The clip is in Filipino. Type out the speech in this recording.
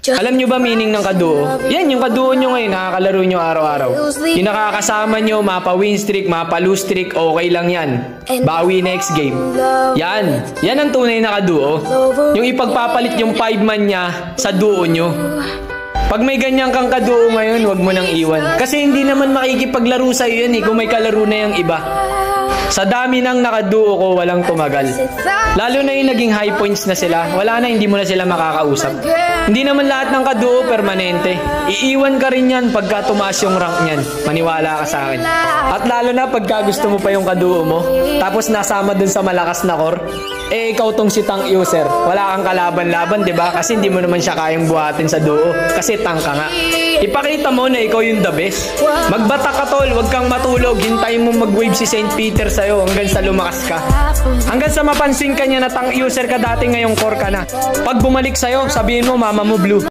Alam nyo ba meaning ng kaduo? Yan, yung kaduo nyo ngayon, nakakalaro nyo araw-araw. Yung nakakasama nyo, mapa win streak, mapa lose streak, okay lang yan. Bawi next game. Yan ang tunay na kaduo. Yung ipagpapalit yung 5-man niya sa duo nyo. Pag may ganyan kang kaduo ngayon, wag mo nang iwan. Kasi hindi naman makikipaglaro sa'yo yan kung may kalaro na yung iba. Sa dami ng nakaduo ko, walang tumagal. Lalo na yung naging high points na sila, wala na, hindi mo na sila makakausap. Hindi naman lahat ng kaduo permanente. Iiwan ka rin yan pagka tumaas yung rank niyan. Maniwala ka sa akin. At lalo na pagka gusto mo pa yung kaduo mo, tapos nasama dun sa malakas na core, ikaw tong si tank user. Wala kang kalaban-laban, diba? Kasi hindi mo naman siya kayang buhatin sa duo. Kasi tank ka nga. Ipakita mo na ikaw yung the best. Magbata ka tol, wag kang matulog. Hintayin mo mag-wave si St. Peter sa'yo hanggang sa lumakas ka. Hanggang sa mapansin ka niya na tank user ka dati, ngayong core ka na. Pag bumalik sa'yo, sabihin mo mama mo blue.